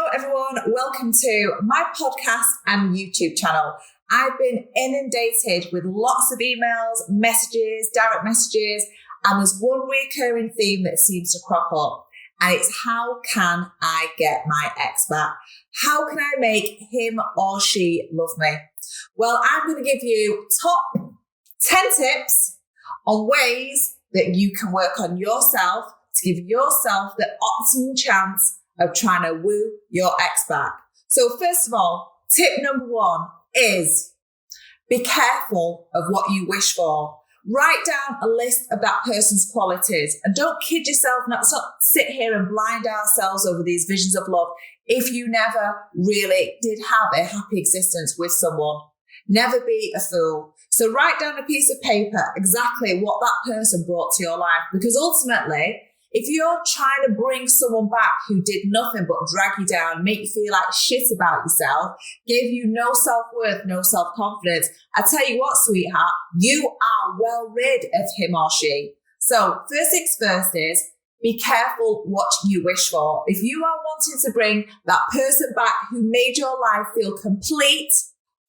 Hello everyone, welcome to my podcast and YouTube channel. I've been inundated with lots of emails, messages, direct messages, and there's one recurring theme that seems to crop up, and it's how can I get my ex back? How can I make him or she love me? Well, I'm going to give you top 10 tips on ways that you can work on yourself to give yourself the optimum chance of trying to woo your ex back. So first of all, tip number 1 is be careful of what you wish for. Write down a list of that person's qualities and don't kid yourself, not sit here and blind ourselves over these visions of love if you never really did have a happy existence with someone. Never be a fool. So write down a piece of paper exactly what that person brought to your life, because ultimately, if you're trying to bring someone back who did nothing but drag you down, make you feel like shit about yourself, give you no self-worth, no self-confidence, I tell you what, sweetheart, you are well rid of him or she. So first things first is be careful what you wish for. If you are wanting to bring that person back who made your life feel complete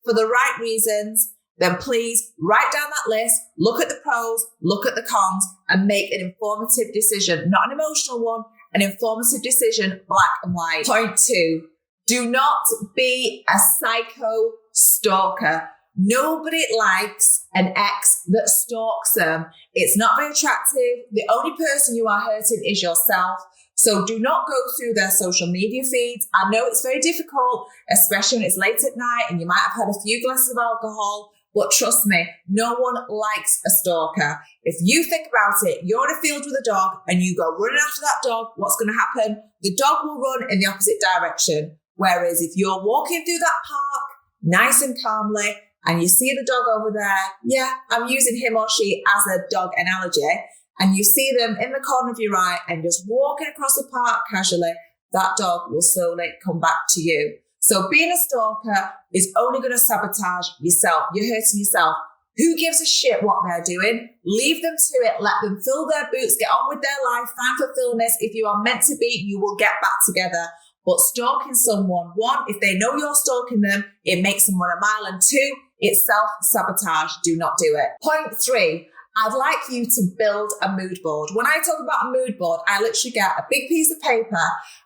for the right reasons, then please write down that list, look at the pros, look at the cons, and make an informative decision. Not an emotional one, an informative decision, black and white. Point 2, do not be a psycho stalker. Nobody likes an ex that stalks them. It's not very attractive. The only person you are hurting is yourself. So do not go through their social media feeds. I know it's very difficult, especially when it's late at night and you might have had a few glasses of alcohol. But trust me, no one likes a stalker. If you think about it, you're in a field with a dog and you go running after that dog, what's going to happen? The dog will run in the opposite direction. Whereas if you're walking through that park, nice and calmly, and you see the dog over there, yeah, I'm using him or she as a dog analogy, and you see them in the corner of your eye and just walking across the park casually, that dog will slowly come back to you. So being a stalker is only going to sabotage yourself. You're hurting yourself. Who gives a shit what they're doing? Leave them to it. Let them fill their boots, get on with their life, find fulfillment. If you are meant to be, you will get back together. But stalking someone, 1, if they know you're stalking them, it makes them run a mile. And 2, it's self-sabotage. Do not do it. Point 3. I'd like you to build a mood board. When I talk about a mood board, I literally get a big piece of paper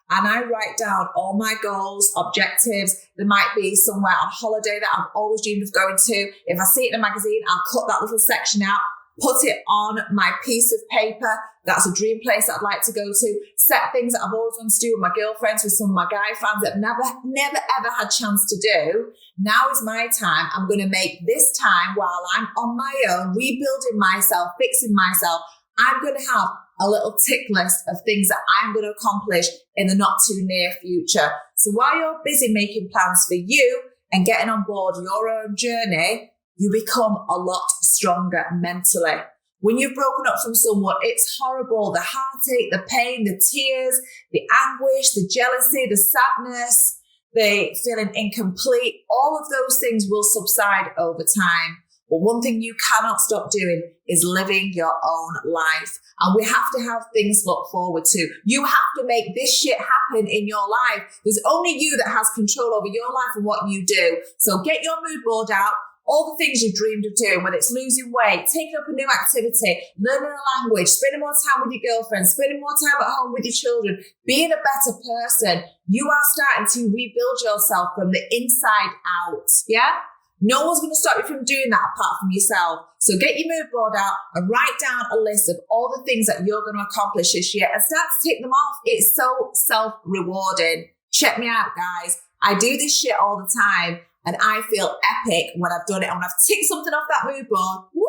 and I write down all my goals, objectives. There might be somewhere on holiday that I've always dreamed of going to. If I see it in a magazine, I'll cut that little section out, put it on my piece of paper. That's a dream place that I'd like to go to. Set things that I've always wanted to do with my girlfriends, with some of my guy friends that I've never ever had chance to do. Now is my time. I'm going to make this time while I'm on my own, rebuilding myself, fixing myself. I'm going to have a little tick list of things that I'm going to accomplish in the not too near future. So while you're busy making plans for you and getting on board your own journey, you become a lot stronger mentally. When you've broken up from someone, it's horrible. The heartache, the pain, the tears, the anguish, the jealousy, the sadness, the feeling incomplete, all of those things will subside over time. But one thing you cannot stop doing is living your own life. And we have to have things to look forward to. You have to make this shit happen in your life. There's only you that has control over your life and what you do. So get your mood board out. All the things you dreamed of doing, whether it's losing weight, taking up a new activity, learning a language, spending more time with your girlfriend, spending more time at home with your children, being a better person, you are starting to rebuild yourself from the inside out. Yeah? No one's going to stop you from doing that apart from yourself. So get your mood board out and write down a list of all the things that you're going to accomplish this year and start to tick them off. It's so self-rewarding. Check me out, guys. I do this shit all the time. And I feel epic when I've done it. And when I've ticked something off that mood board, woo,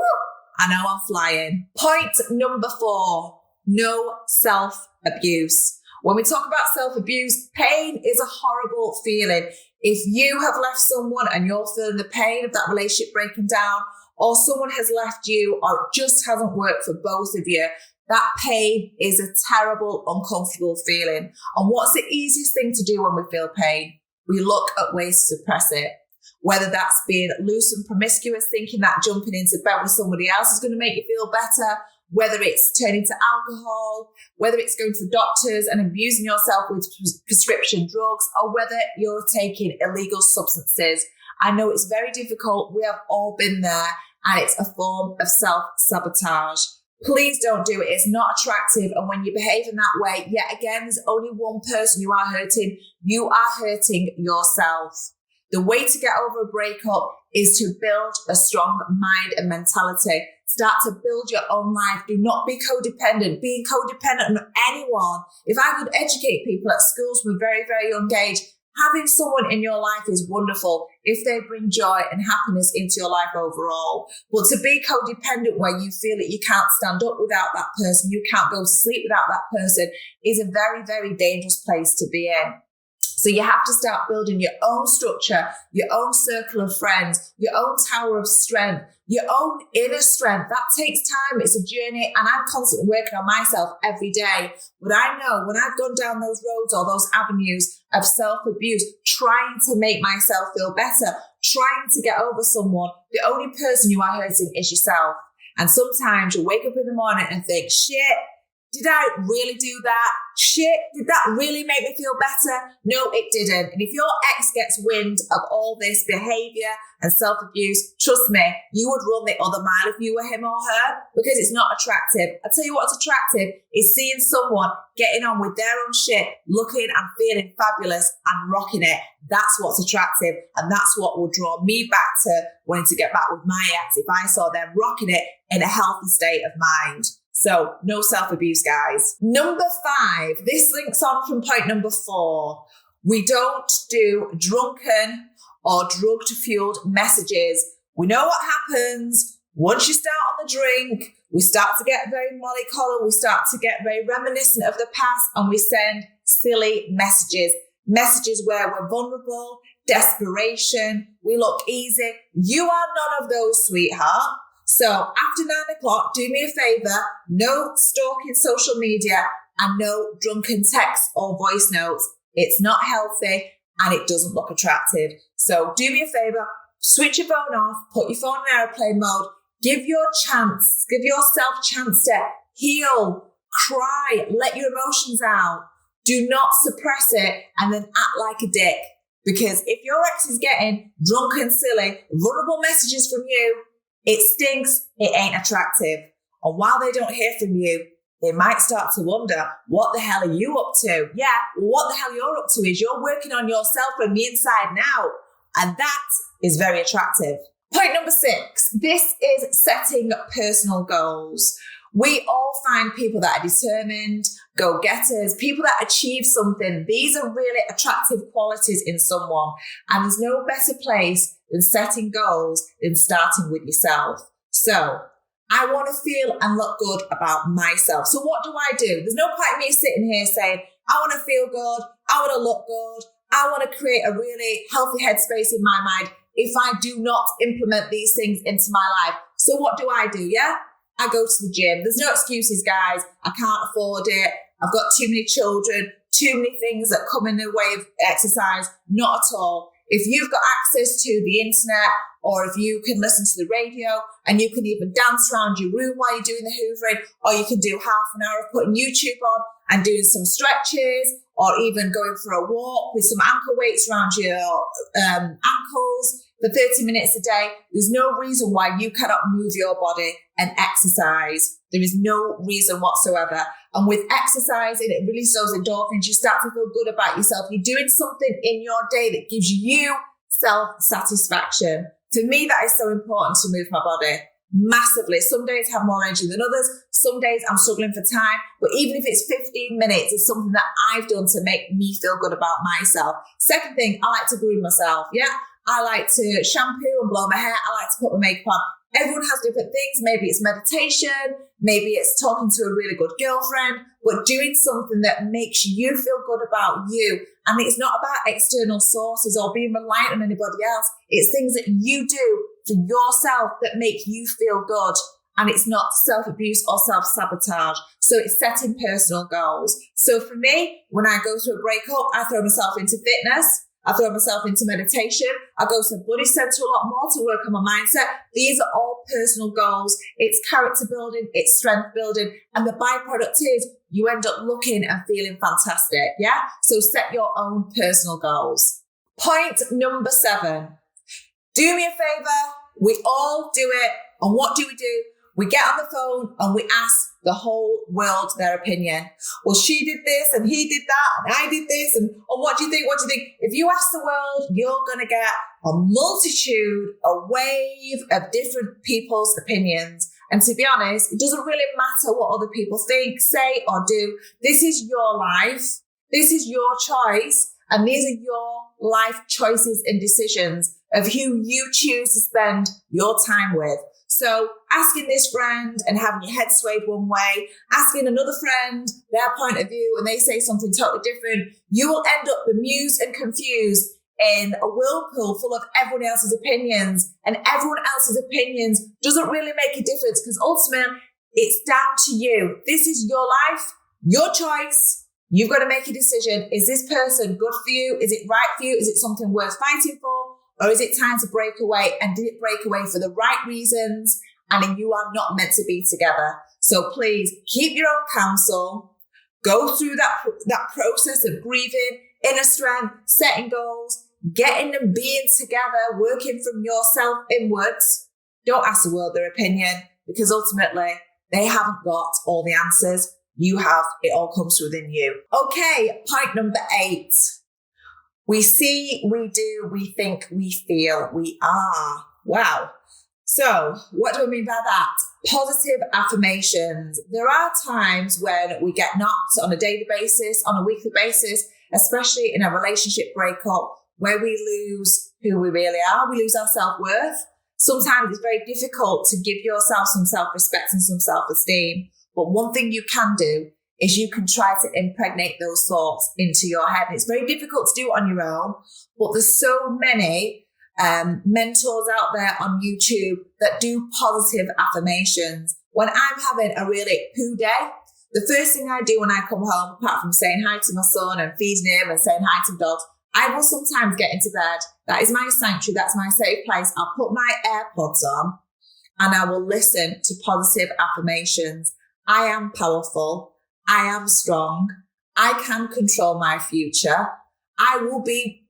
I know I'm flying. Point number 4, no self-abuse. When we talk about self-abuse, pain is a horrible feeling. If you have left someone and you're feeling the pain of that relationship breaking down, or someone has left you, or it just hasn't worked for both of you, that pain is a terrible, uncomfortable feeling. And what's the easiest thing to do when we feel pain? We look at ways to suppress it. Whether that's being loose and promiscuous, thinking that jumping into bed with somebody else is going to make you feel better, whether it's turning to alcohol, whether it's going to the doctors and abusing yourself with prescription drugs, or whether you're taking illegal substances. I know it's very difficult. We have all been there, and it's a form of self-sabotage. Please don't do it. It's not attractive. And when you behave in that way, yet again, there's only one person you are hurting. You are hurting yourself. The way to get over a breakup is to build a strong mind and mentality. Start to build your own life. Do not be codependent. Being codependent on anyone. If I could educate people at schools from a very, very young age, having someone in your life is wonderful if they bring joy and happiness into your life overall. But to be codependent where you feel that you can't stand up without that person, you can't go to sleep without that person, is a very, very dangerous place to be in. So you have to start building your own structure, your own circle of friends, your own tower of strength, your own inner strength. That takes time. It's a journey, and I'm constantly working on myself every day. But I know when I've gone down those roads or those avenues of self-abuse, trying to make myself feel better, trying to get over someone, the only person you are hurting is yourself. And sometimes you wake up in the morning and think, shit, did I really do that? Shit, did that really make me feel better? No, it didn't. And if your ex gets wind of all this behavior and self-abuse, trust me, you would run the other mile if you were him or her, because it's not attractive. I tell you what's attractive is seeing someone getting on with their own shit, looking and feeling fabulous and rocking it. That's what's attractive. And that's what will draw me back to wanting to get back with my ex if I saw them rocking it in a healthy state of mind. So no self-abuse, guys. Number 5, this links on from point number 4. We don't do drunken or drugged-fueled messages. We know what happens. Once you start on the drink, we start to get very mollycoddle. We start to get very reminiscent of the past, and we send silly messages. Messages where we're vulnerable, desperation, we look easy. You are none of those, sweetheart. So after 9 o'clock, do me a favor, no stalking social media and no drunken texts or voice notes. It's not healthy and it doesn't look attractive. So do me a favor, switch your phone off, put your phone in airplane mode, give yourself a chance to heal, cry, let your emotions out. Do not suppress it and then act like a dick. Because if your ex is getting drunk and silly, vulnerable messages from you, it stinks, it ain't attractive. And while they don't hear from you, they might start to wonder, what the hell are you up to? Yeah, what the hell you're up to is you're working on yourself from the inside and out. And that is very attractive. Point number 6, this is setting personal goals. We all find people that are determined, go-getters, people that achieve something. These are really attractive qualities in someone. And there's no better place than setting goals than starting with yourself. So I want to feel and look good about myself. So what do I do? There's no point in me sitting here saying, I want to feel good, I want to look good, I want to create a really healthy headspace in my mind if I do not implement these things into my life. So what do? Yeah? I go to the gym. There's no excuses, guys. I can't afford it. I've got too many children, too many things that come in the way of exercise. Not at all. If you've got access to the internet, or if you can listen to the radio and you can even dance around your room while you're doing the hoovering, or you can do half an hour of putting YouTube on and doing some stretches, or even going for a walk with some ankle weights around your ankles for 30 minutes a day. There's no reason why you cannot move your body and exercise. There is no reason whatsoever. And with exercising, it releases those endorphins. You start to feel good about yourself. You're doing something in your day that gives you self-satisfaction. For me, that is so important to move my body massively. Some days have more energy than others. Some days I'm struggling for time. But even if it's 15 minutes, it's something that I've done to make me feel good about myself. Second thing, I like to groom myself. Yeah, I like to shampoo and blow my hair. I like to put my makeup on. Everyone has different things. Maybe it's meditation. Maybe it's talking to a really good girlfriend, but doing something that makes you feel good about you. And it's not about external sources or being reliant on anybody else. It's things that you do for yourself that make you feel good. And it's not self-abuse or self-sabotage. So it's setting personal goals. So for me, when I go through a breakup, I throw myself into fitness. I throw myself into meditation. I go to the Buddy Centre a lot more to work on my mindset. These are all personal goals. It's character building. It's strength building. And the byproduct is you end up looking and feeling fantastic. Yeah. So set your own personal goals. Point number 7. Do me a favor. We all do it. And what do? We get on the phone and we ask the whole world their opinion. Well, she did this and he did that and I did this and what do you think? What do you think? If you ask the world, you're going to get a multitude, a wave of different people's opinions. And to be honest, it doesn't really matter what other people think, say or do. This is your life. This is your choice. And these are your life choices and decisions of who you choose to spend your time with. So asking this friend and having your head swayed one way, asking another friend their point of view and they say something totally different, you will end up bemused and confused in a whirlpool full of everyone else's opinions. And everyone else's opinions doesn't really make a difference because ultimately it's down to you. This is your life, your choice. You've got to make a decision. Is this person good for you? Is it right for you? Is it something worth fighting for? Or is it time to break away? And did it break away for the right reasons? And you are not meant to be together. So please keep your own counsel. Go through that process of grieving, inner strength, setting goals, getting and being together, working from yourself inwards. Don't ask the world their opinion because ultimately they haven't got all the answers. You have. It all comes within you. Okay, point number 8. We see, we do, we think, we feel, we are. Wow. So what do I mean by that? Positive affirmations. There are times when we get knocked on a daily basis, on a weekly basis, especially in a relationship breakup where we lose who we really are. We lose our self-worth. Sometimes it's very difficult to give yourself some self-respect and some self-esteem. But one thing you can do is you can try to impregnate those thoughts into your head. And it's very difficult to do on your own, but there's so many mentors out there on YouTube that do positive affirmations. When I'm having a really poo day, the first thing I do when I come home, apart from saying hi to my son and feeding him and saying hi to the dogs, I will sometimes get into bed. That is my sanctuary. That's my safe place. I'll put my AirPods on and I will listen to positive affirmations. I am powerful. I am strong. I can control my future. I will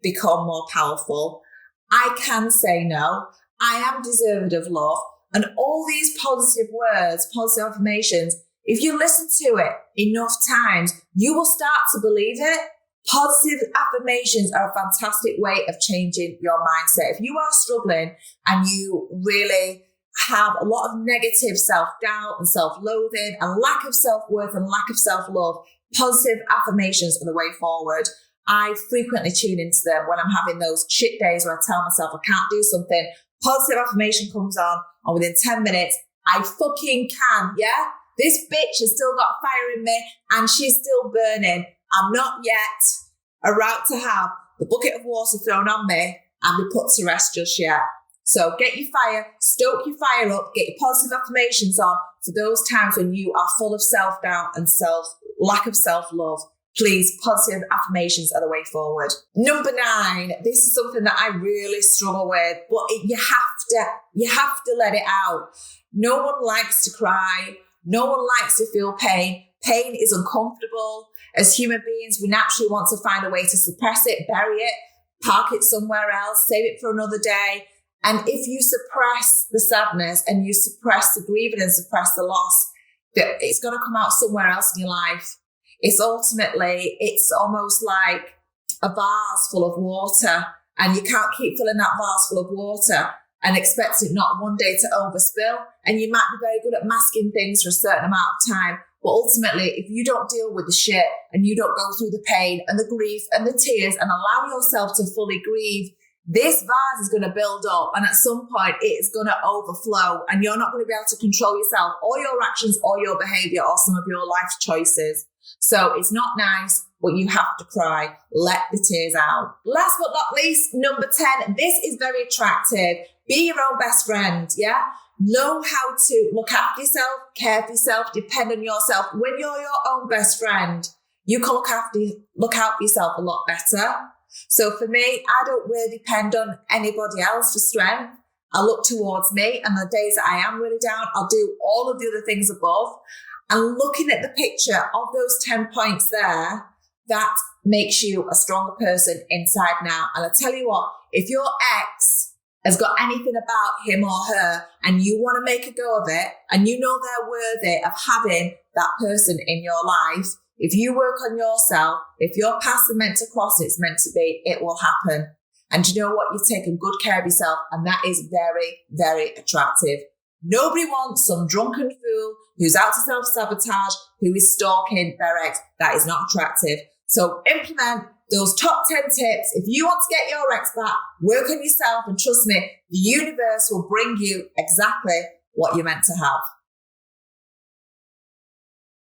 become more powerful. I can say no. I am deserving of love. And all these positive words, positive affirmations, if you listen to it enough times, you will start to believe it. Positive affirmations are a fantastic way of changing your mindset. If you are struggling and you really have a lot of negative self-doubt and self-loathing and lack of self-worth and lack of self-love, positive affirmations are the way forward. I frequently tune into them when I'm having those shit days where I tell myself I can't do something. Positive affirmation comes on and within 10 minutes, I fucking can, yeah? This bitch has still got fire in me and she's still burning. I'm not yet about to have the bucket of water thrown on me and be put to rest just yet. So get your fire, stoke your fire up, get your positive affirmations on for those times when you are full of self-doubt and lack of self-love. Please, positive affirmations are the way forward. Number 9, this is something that I really struggle with, but you have to let it out. No one likes to cry. No one likes to feel pain. Pain is uncomfortable. As human beings, we naturally want to find a way to suppress it, bury it, park it somewhere else, save it for another day. And if you suppress the sadness and you suppress the grieving and suppress the loss, it's going to come out somewhere else in your life. It's almost like a vase full of water and you can't keep filling that vase full of water and expect it not one day to overspill. And you might be very good at masking things for a certain amount of time. But ultimately, if you don't deal with the shit and you don't go through the pain and the grief and the tears and allow yourself to fully grieve, this vase is going to build up and at some point it is going to overflow and you're not going to be able to control yourself or your actions or your behavior or some of your life choices. So it's not nice, but you have to cry. Let the tears out. Last but not least, number 10, this is very attractive. Be your own best friend, yeah? Know how to look after yourself, care for yourself, depend on yourself. When you're your own best friend, you can look out for yourself a lot better. So for me, I don't really depend on anybody else for strength. I look towards me, and the days that I am really down, I'll do all of the other things above. And looking at the picture of those 10 points there, that makes you a stronger person inside now. And I tell you what, if your ex has got anything about him or her and you want to make a go of it and you know they're worthy of having that person in your life, if you work on yourself, if your paths are meant to cross, it's meant to be, it will happen. And you know what? You've taken good care of yourself, and that is very, very attractive. Nobody wants some drunken fool who's out to self-sabotage, who is stalking their ex. That is not attractive. So implement those top 10 tips. If you want to get your ex back, work on yourself, and trust me, the universe will bring you exactly what you're meant to have.